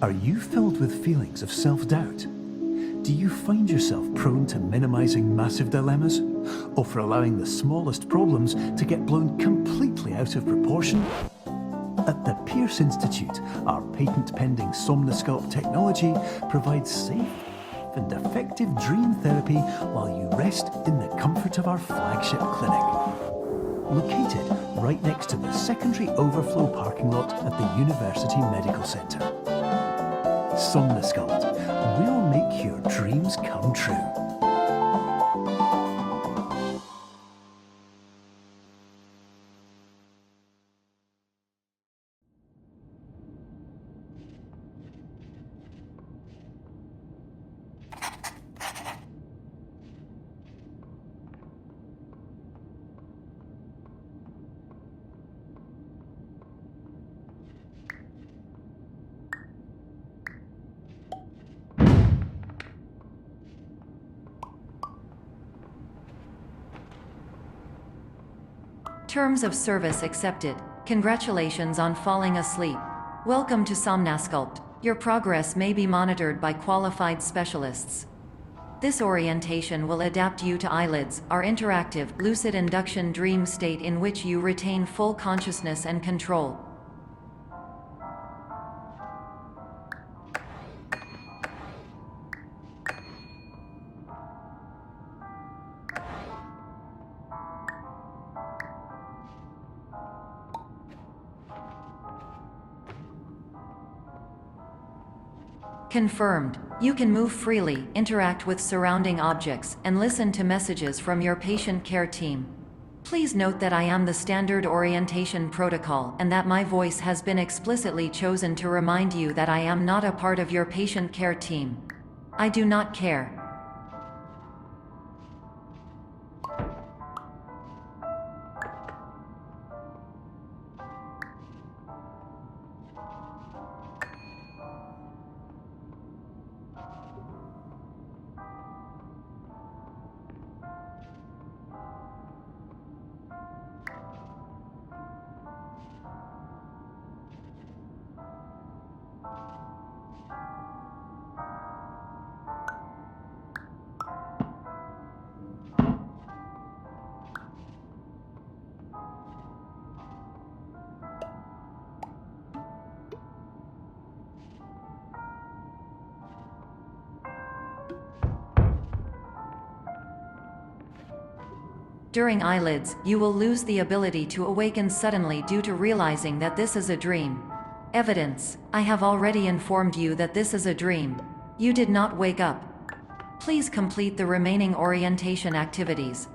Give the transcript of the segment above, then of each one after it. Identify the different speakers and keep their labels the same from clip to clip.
Speaker 1: Are you filled with feelings of self-doubt? Do you find yourself prone to minimizing massive dilemmas? Or for allowing the smallest problems to get blown completely out of proportion? At the Pierce Institute, our patent-pending Somnosculpt technology provides safe and effective dream therapy while you rest in the comfort of our flagship clinic. Located right next to the secondary overflow parking lot at the University Medical Centre. Somnosculpt, we'll make your dreams come true.
Speaker 2: Terms of service accepted. Congratulations on falling asleep. Welcome to Somnosculpt. Your progress may be monitored by qualified specialists. This orientation will adapt you to eyelids, our interactive, lucid induction dream state in which you retain full consciousness and control. Confirmed. You can move freely, interact with surrounding objects, and listen to messages from your patient care team. Please note that I am the standard orientation protocol and that my voice has been explicitly chosen to remind you that I am not a part of your patient care team. I do not care. During eyelids, you will lose the ability to awaken suddenly due to realizing that this is a dream. Evidence: I have already informed you that this is a dream. You did not wake up. Please complete the remaining orientation activities.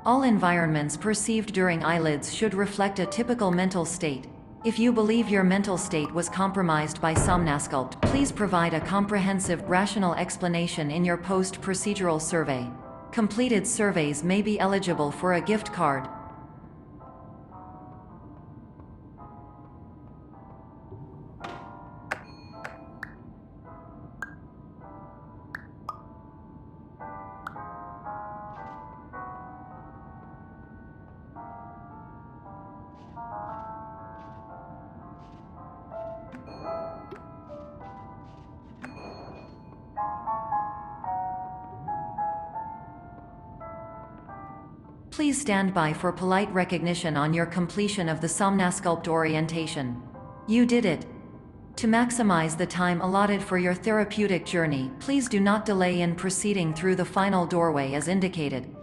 Speaker 2: All environments perceived during eyelids should reflect a typical mental state. If you believe your mental state was compromised by Somnosculpt, please provide a comprehensive, rational explanation in your post-procedural survey. Completed surveys may be eligible for a gift card. Please stand by for polite recognition on your completion of the Somnosculpt orientation. You did it. To maximize the time allotted for your therapeutic journey, please do not delay in proceeding through the final doorway as indicated.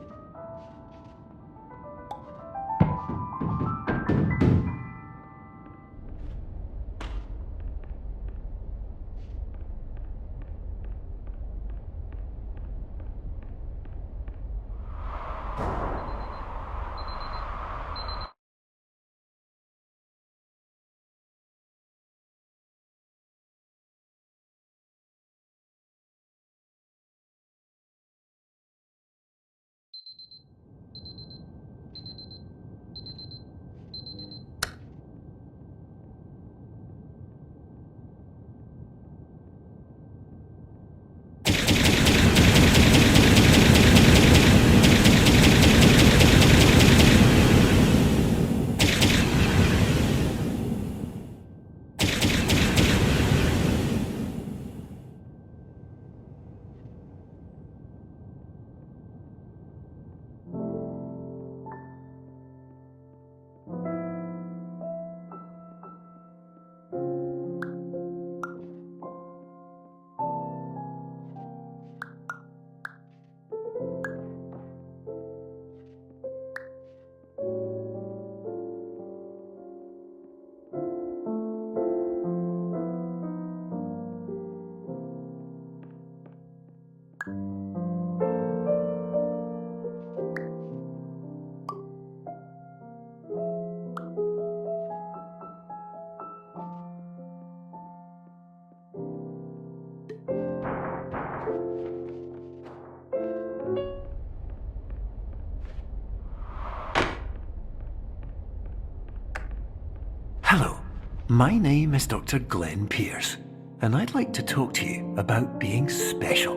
Speaker 1: Hello, my name is Dr. Glenn Pierce, and I'd like to talk to you about being special.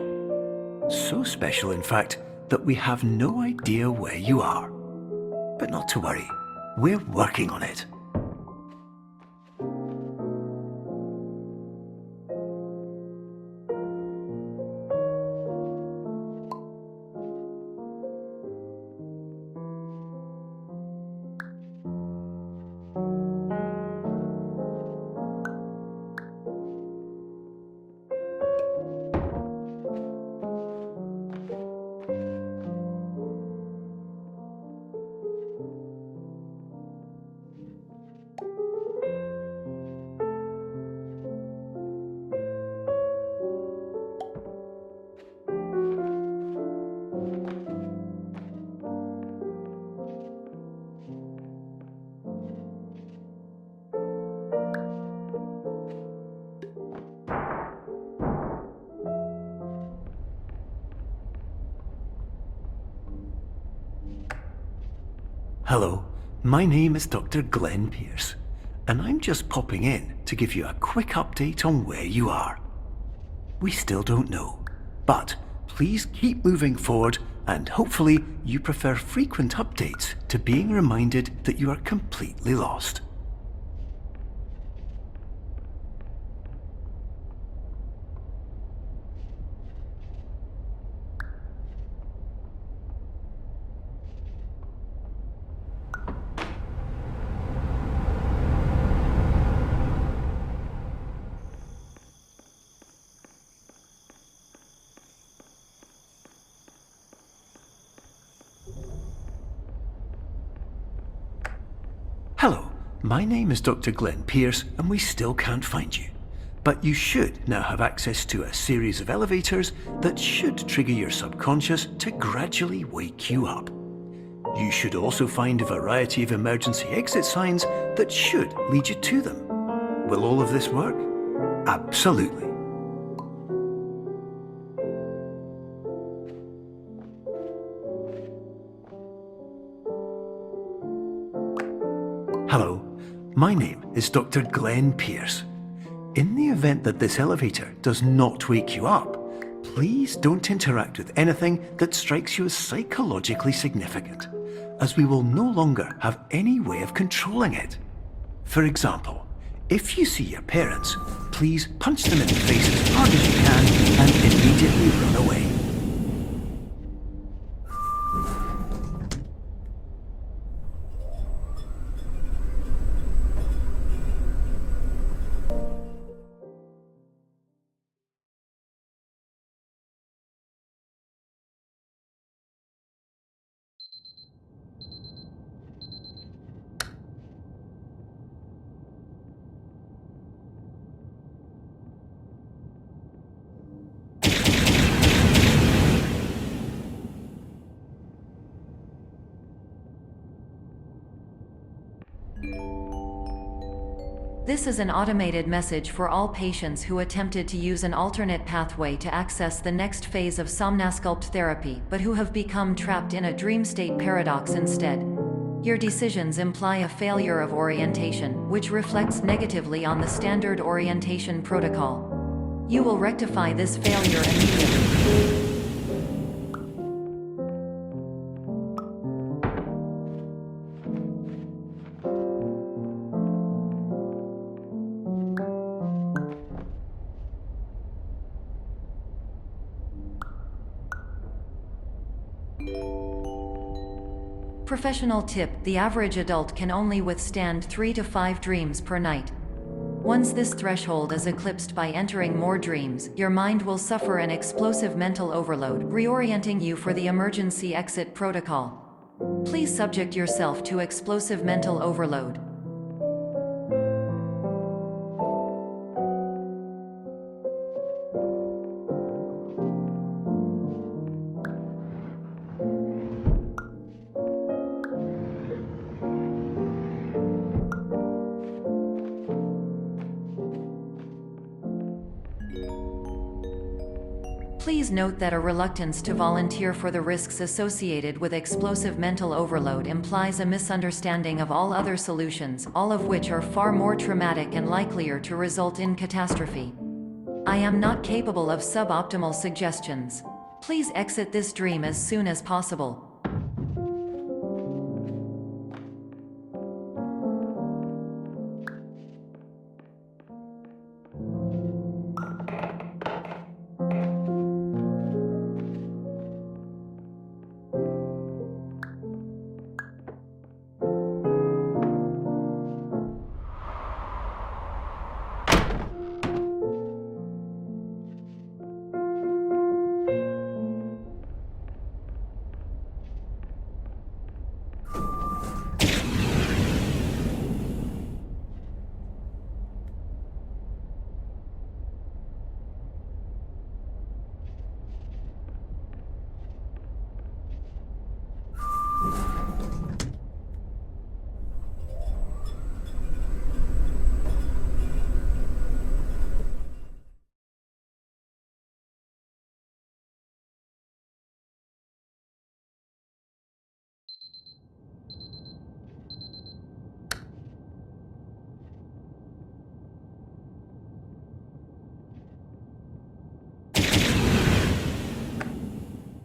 Speaker 1: So special, in fact, that we have no idea where you are. But not to worry, we're working on it. Hello, my name is Dr. Glenn Pierce, and I'm just popping in to give you a quick update on where you are. We still don't know, but please keep moving forward, and hopefully you prefer frequent updates to being reminded that you are completely lost. Hello, my name is Dr. Glenn Pierce, and we still can't find you. But you should now have access to a series of elevators that should trigger your subconscious to gradually wake you up. You should also find a variety of emergency exit signs that should lead you to them. Will all of this work? Absolutely. Hello, my name is Dr. Glenn Pierce. In the event that this elevator does not wake you up, please don't interact with anything that strikes you as psychologically significant, as we will no longer have any way of controlling it. For example, if you see your parents, please punch them in the face as hard as you can and immediately run away.
Speaker 2: This is an automated message for all patients who attempted to use an alternate pathway to access the next phase of Somnasculpt therapy but who have become trapped in a dream state paradox instead. Your decisions imply a failure of orientation, which reflects negatively on the standard orientation protocol. You will rectify this failure immediately. Professional tip: the average adult can only withstand 3 to 5 dreams per night. Once this threshold is eclipsed by entering more dreams, your mind will suffer an explosive mental overload, reorienting you for the emergency exit protocol. Please subject yourself to explosive mental overload. Please note that a reluctance to volunteer for the risks associated with explosive mental overload implies a misunderstanding of all other solutions, all of which are far more traumatic and likelier to result in catastrophe. I am not capable of suboptimal suggestions. Please exit this dream as soon as possible.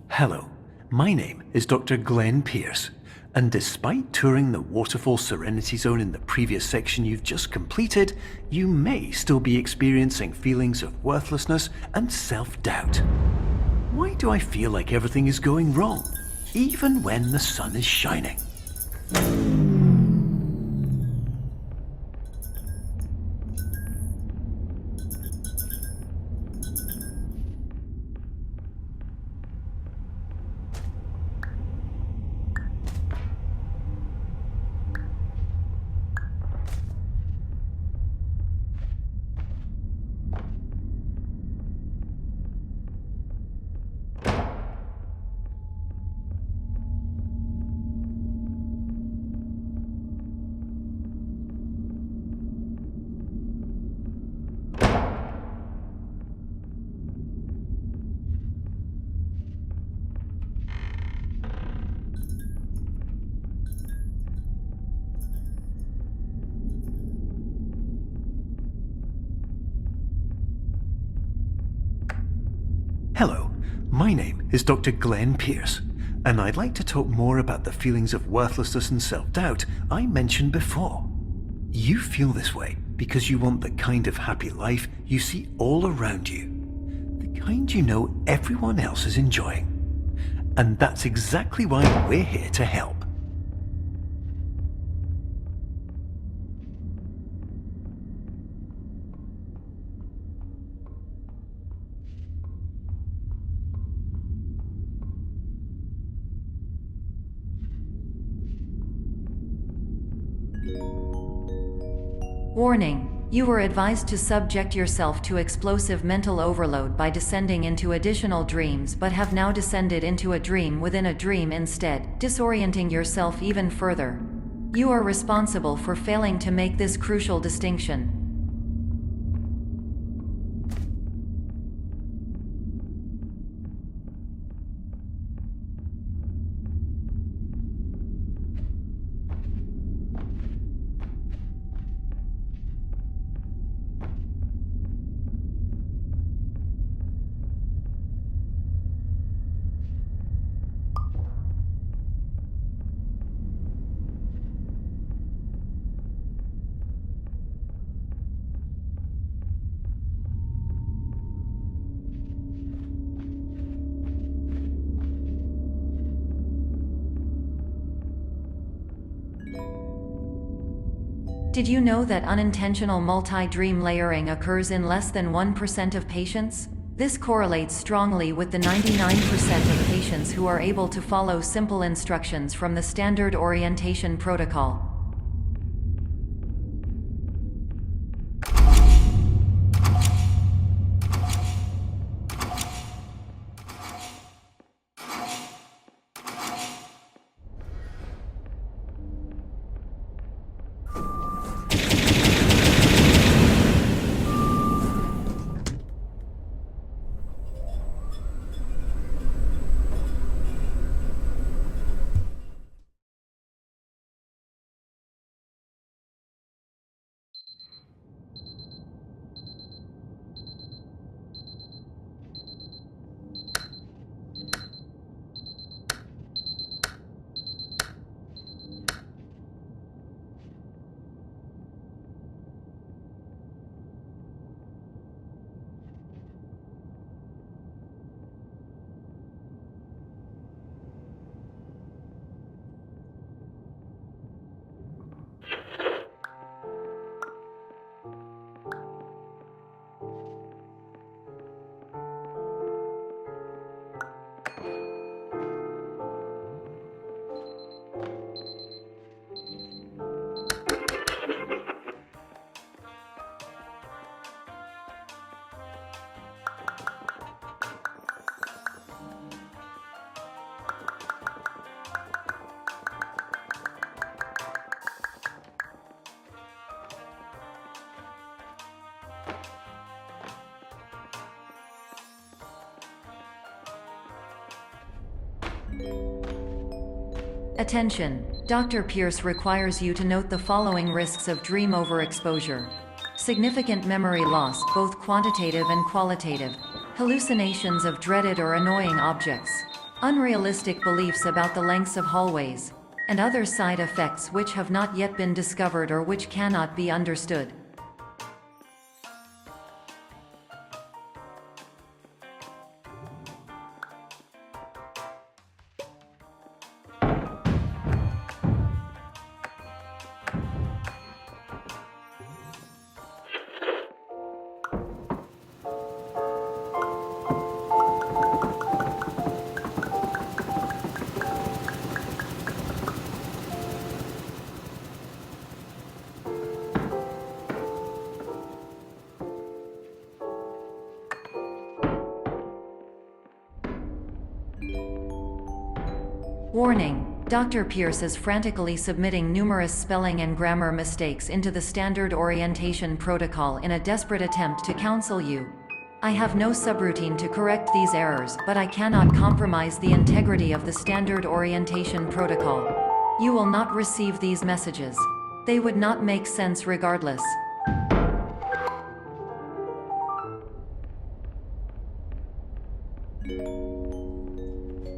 Speaker 1: Hello, my name is Dr. Glenn Pierce, and despite touring the Waterfall Serenity Zone in the previous section you've just completed, you may still be experiencing feelings of worthlessness and self-doubt. Why do I feel like everything is going wrong, even when the sun is shining? Hello, my name is Dr. Glenn Pierce, and I'd like to talk more about the feelings of worthlessness and self-doubt I mentioned before. You feel this way because you want the kind of happy life you see all around you, the kind you know everyone else is enjoying. And that's exactly why we're here to help.
Speaker 2: Warning: you were advised to subject yourself to explosive mental overload by descending into additional dreams, but have now descended into a dream within a dream instead, disorienting yourself even further. You are responsible for failing to make this crucial distinction. Did you know that unintentional multi-dream layering occurs in less than 1% of patients? This correlates strongly with the 99% of patients who are able to follow simple instructions from the standard orientation protocol. Attention! Dr. Pierce requires you to note the following risks of dream overexposure. Significant memory loss, both quantitative and qualitative. Hallucinations of dreaded or annoying objects. Unrealistic beliefs about the lengths of hallways. And other side effects which have not yet been discovered or which cannot be understood. Warning: Dr. Pierce is frantically submitting numerous spelling and grammar mistakes into the standard orientation protocol in a desperate attempt to counsel you. I have no subroutine to correct these errors, but I cannot compromise the integrity of the standard orientation protocol. You will not receive these messages. They would not make sense regardless.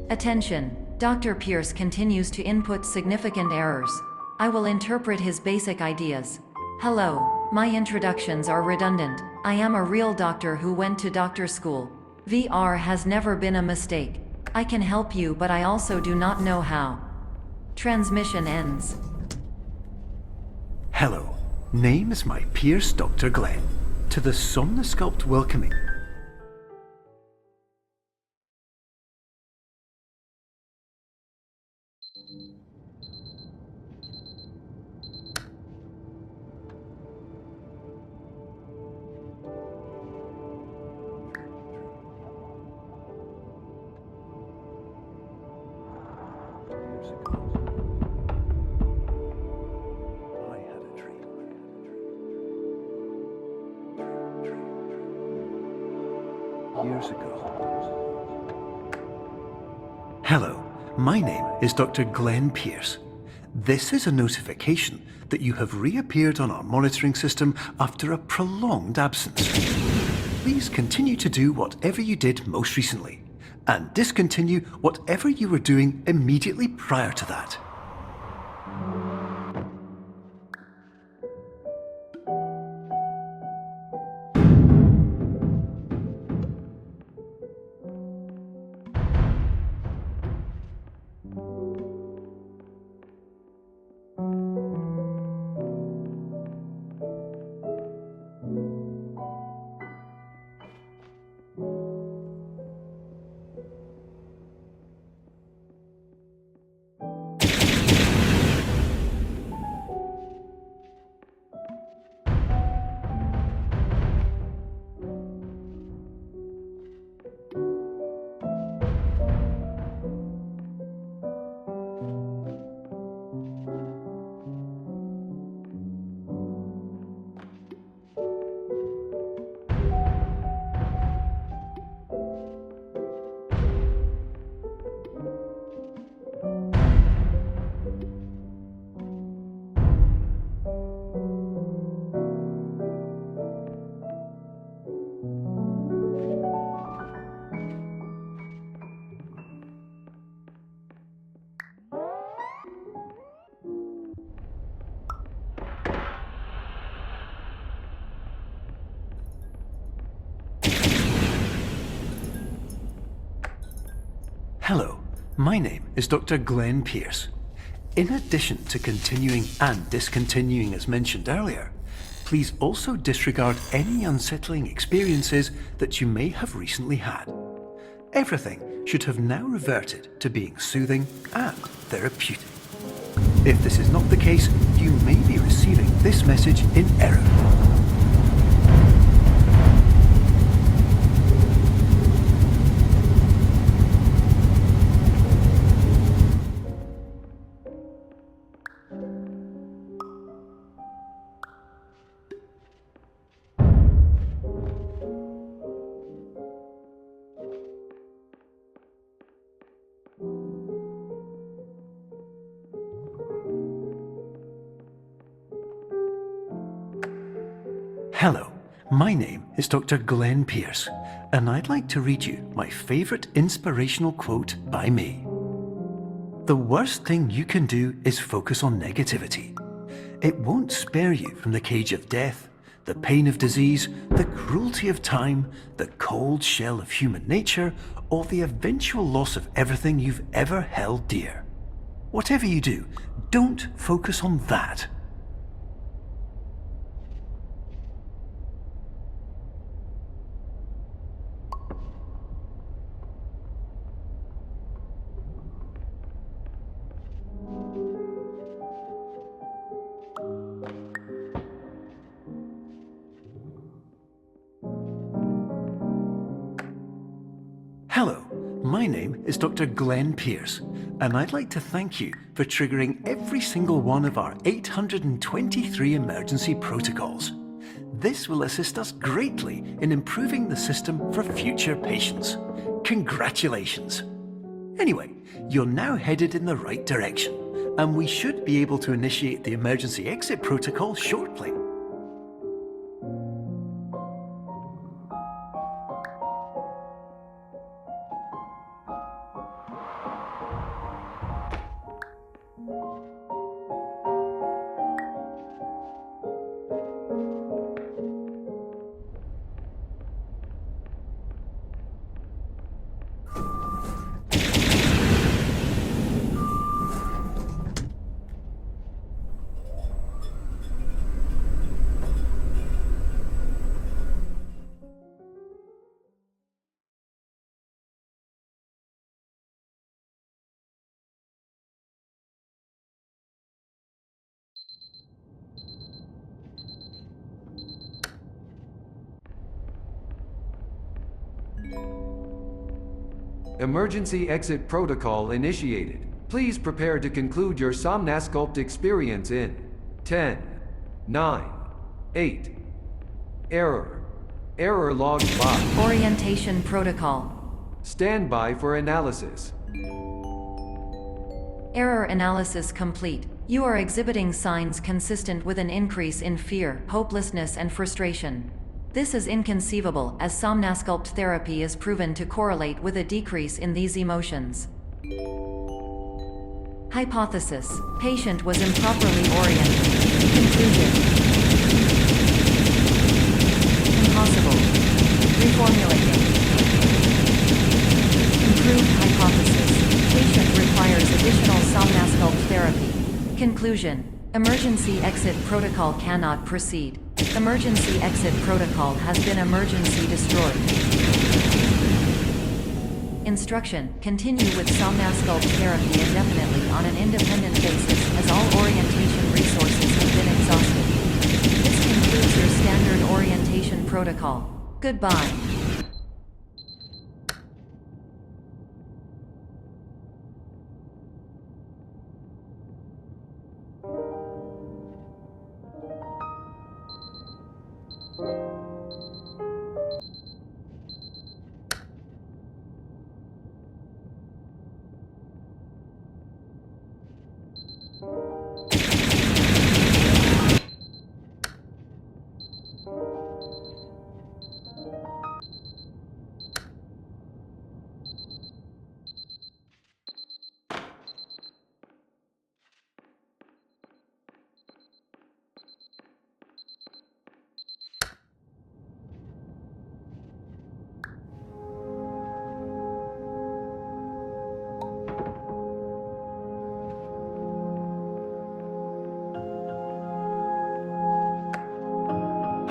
Speaker 2: Attention! Dr. Pierce continues to input significant errors. I will interpret his basic ideas. Hello, my introductions are redundant. I am a real doctor who went to doctor school. VR has never been a mistake. I can help you, but I also do not know how. Transmission ends.
Speaker 1: Hello, name is my Pierce Dr. Glenn. To the Somnosculpt welcoming. Years ago. Hello, my name is Dr. Glenn Pierce. This is a notification that you have reappeared on our monitoring system after a prolonged absence. Please continue to do whatever you did most recently, and discontinue whatever you were doing immediately prior to that. Hello, my name is Dr. Glenn Pierce. In addition to continuing and discontinuing as mentioned earlier, please also disregard any unsettling experiences that you may have recently had. Everything should have now reverted to being soothing and therapeutic. If this is not the case, you may be receiving this message in error. Hello, my name is Dr. Glenn Pierce, and I'd like to read you my favourite inspirational quote by me. The worst thing you can do is focus on negativity. It won't spare you from the cage of death, the pain of disease, the cruelty of time, the cold shell of human nature, or the eventual loss of everything you've ever held dear. Whatever you do, don't focus on that. Hello, my name is Dr. Glenn Pierce, and I'd like to thank you for triggering every single one of our 823 emergency protocols. This will assist us greatly in improving the system for future patients. Congratulations! Anyway, you're now headed in the right direction, and we should be able to initiate the emergency exit protocol shortly.
Speaker 3: Emergency exit protocol initiated. Please prepare to conclude your Somnasculpt experience in 10, 9, 8. Error. Error logged by.
Speaker 2: Orientation protocol.
Speaker 3: Stand by for analysis.
Speaker 2: Error analysis complete. You are exhibiting signs consistent with an increase in fear, hopelessness, and frustration. This is inconceivable, as Somnasculpt therapy is proven to correlate with a decrease in these emotions. Hypothesis: patient was improperly oriented. Conclusion: impossible. Reformulating. Improved hypothesis: patient requires additional Somnasculpt therapy. Conclusion: emergency exit protocol cannot proceed. Emergency exit protocol has been emergency destroyed. Instruction: continue with Somnasculpt therapy indefinitely on an independent basis, as all orientation resources have been exhausted. This concludes your standard orientation protocol. Goodbye.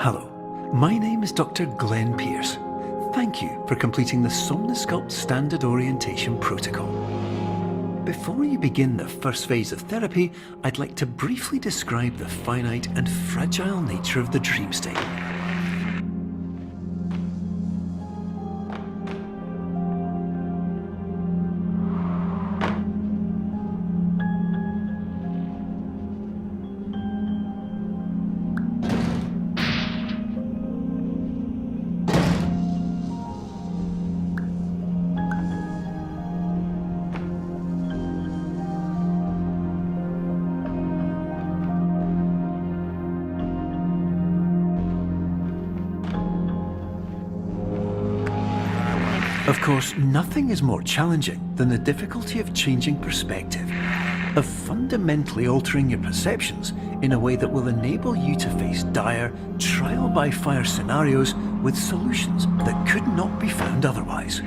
Speaker 1: Hello, my name is Dr. Glenn Pierce. Thank you for completing the Somnasculpt Standard Orientation Protocol. Before you begin the first phase of therapy, I'd like to briefly describe the finite and fragile nature of the dream state. Of course, nothing is more challenging than the difficulty of changing perspective, of fundamentally altering your perceptions in a way that will enable you to face dire, trial-by-fire scenarios with solutions that could not be found otherwise.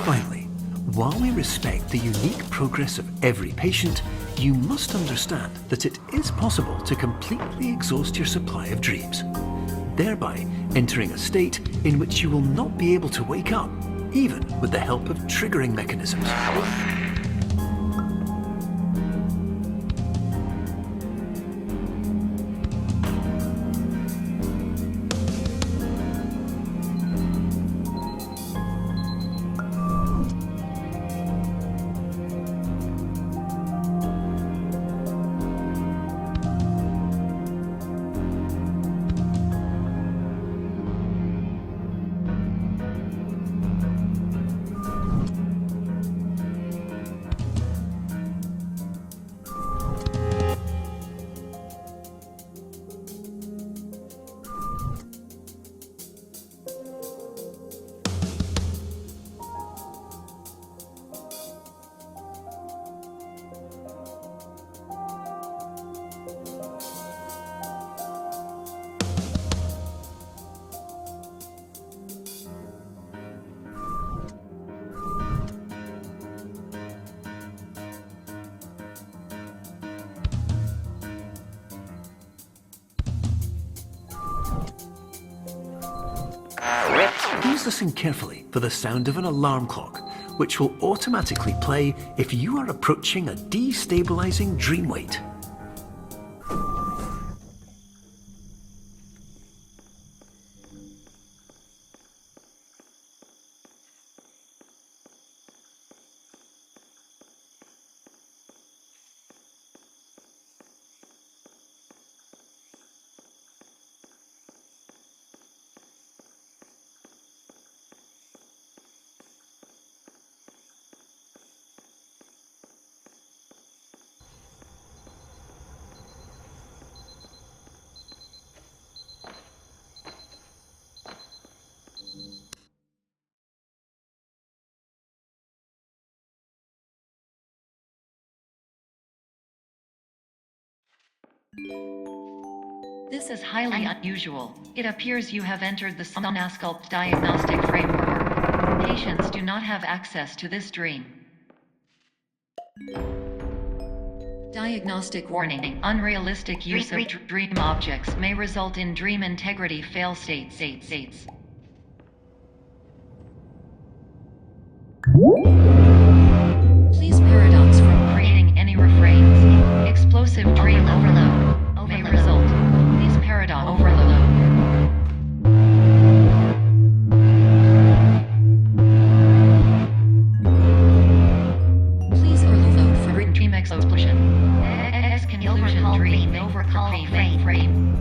Speaker 1: Finally, while we respect the unique progress of every patient, you must understand that it is possible to completely exhaust your supply of dreams, thereby entering a state in which you will not be able to wake up, even with the help of triggering mechanisms. Please listen carefully for the sound of an alarm clock, which will automatically play if you are approaching a destabilizing dream weight.
Speaker 2: This is highly unusual. It appears you have entered the Somnasculpt diagnostic framework. Patients do not have access to this dream. Diagnostic warning. Unrealistic use of dream objects may result in dream integrity fail states. Please paradox from creating any refrains. Explosive dream overload may result. Please paradox overload. Please overload for dream explosion. Conclusion dream overcall frame.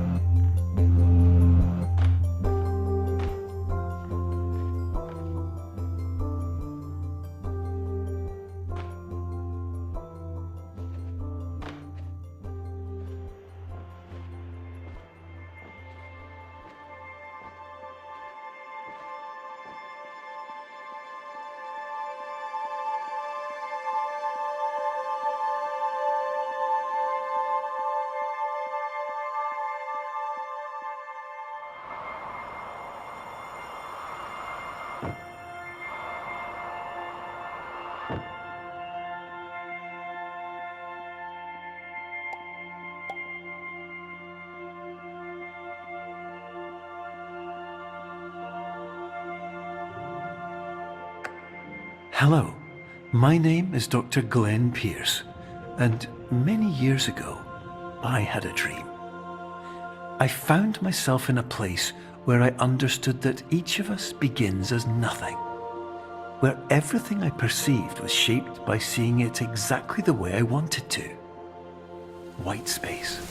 Speaker 1: Hello, my name is Dr. Glenn Pierce, and many years ago, I had a dream. I found myself in a place where I understood that each of us begins as nothing, where everything I perceived was shaped by seeing it exactly the way I wanted to. White space.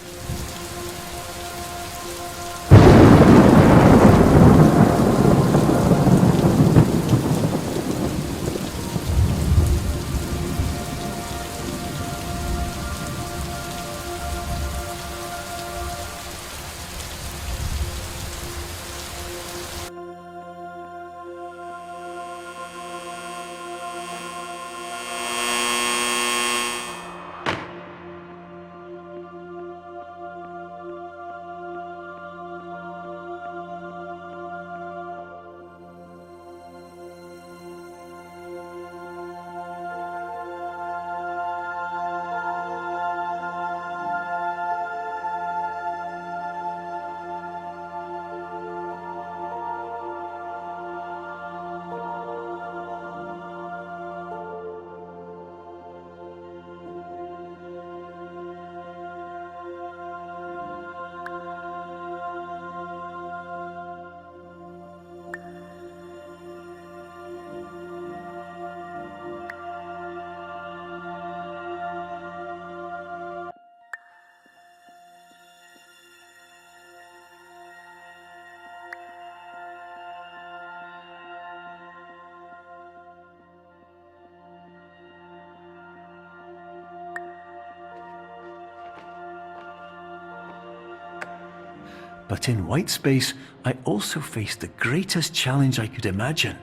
Speaker 1: But in white space, I also faced the greatest challenge I could imagine.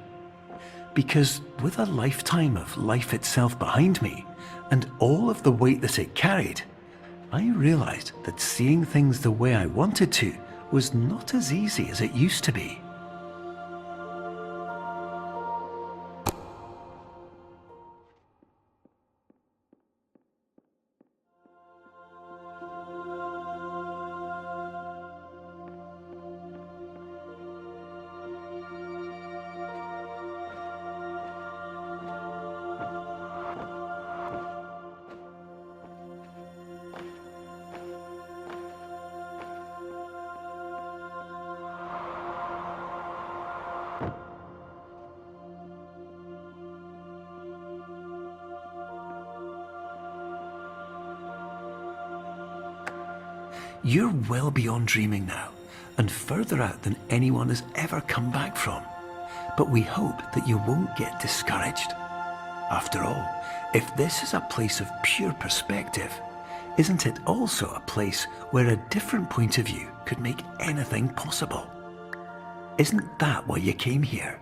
Speaker 1: Because with a lifetime of life itself behind me, and all of the weight that it carried, I realized that seeing things the way I wanted to was not as easy as it used to be. You're well beyond dreaming now, and further out than anyone has ever come back from. But we hope that you won't get discouraged. After all, if this is a place of pure perspective, isn't it also a place where a different point of view could make anything possible? Isn't that why you came here?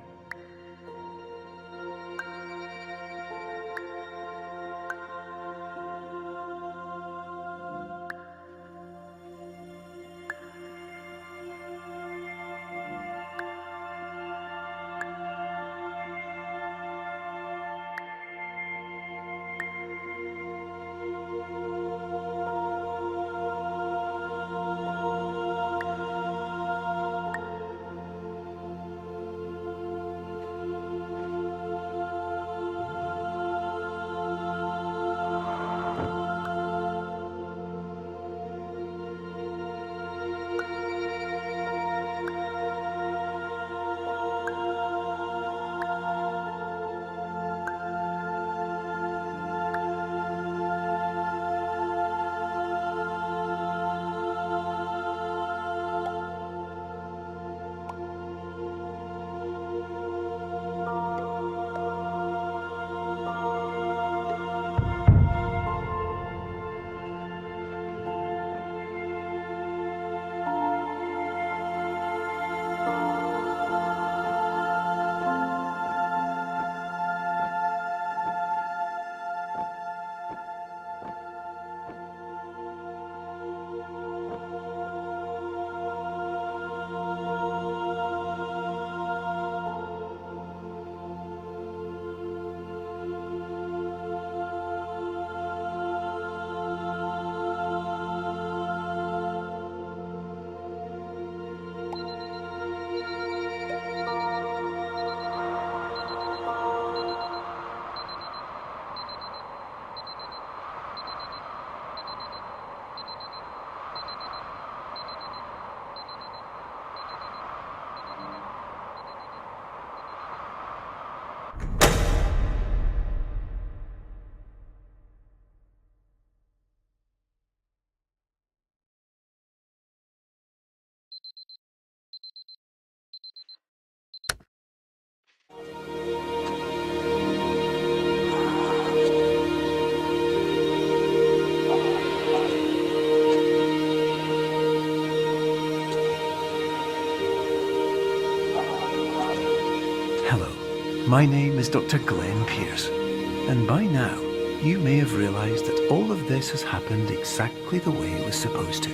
Speaker 1: My name is Dr. Glenn Pierce, and by now you may have realised that all of this has happened exactly the way it was supposed to.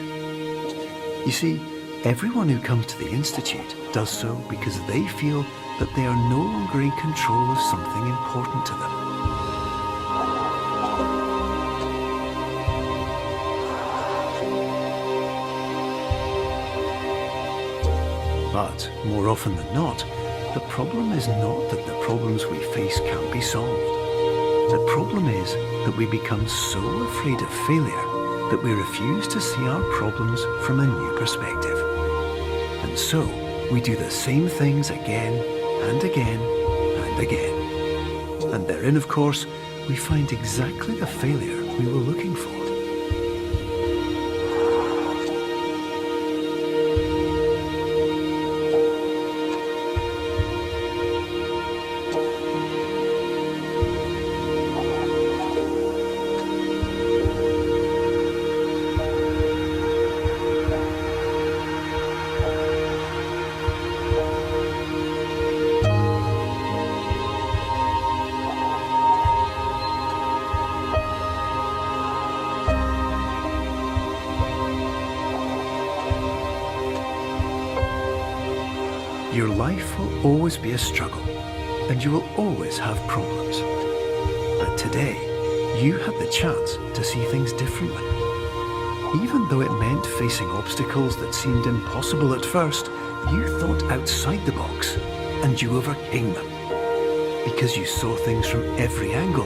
Speaker 1: You see, everyone who comes to the Institute does so because they feel that they are no longer in control of something important to them. But more often than not, the problem is not that the problems we face can't be solved. The problem is that we become so afraid of failure that we refuse to see our problems from a new perspective. And so, we do the same things again and again and again. And therein, of course, we find exactly the failure we were looking for. Your life will always be a struggle, and you will always have problems. But today, you had the chance to see things differently. Even though it meant facing obstacles that seemed impossible at first, you thought outside the box, and you overcame them. Because you saw things from every angle,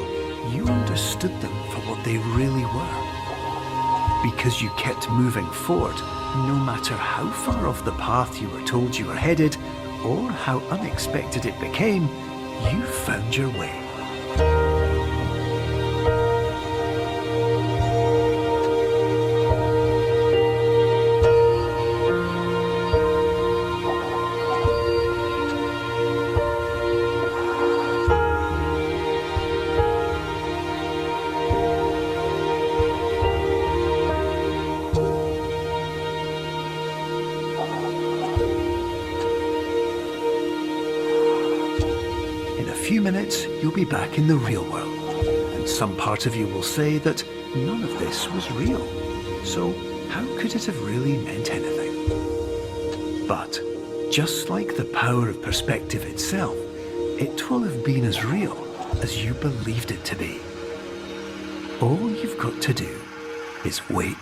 Speaker 1: you understood them for what they really were. Because you kept moving forward, no matter how far off the path you were told you were headed, or how unexpected it became, you found your way. In a few minutes, you'll be back in the real world, and some part of you will say that none of this was real. So how could it have really meant anything? But just like the power of perspective itself, it will have been as real as you believed it to be. All you've got to do is wait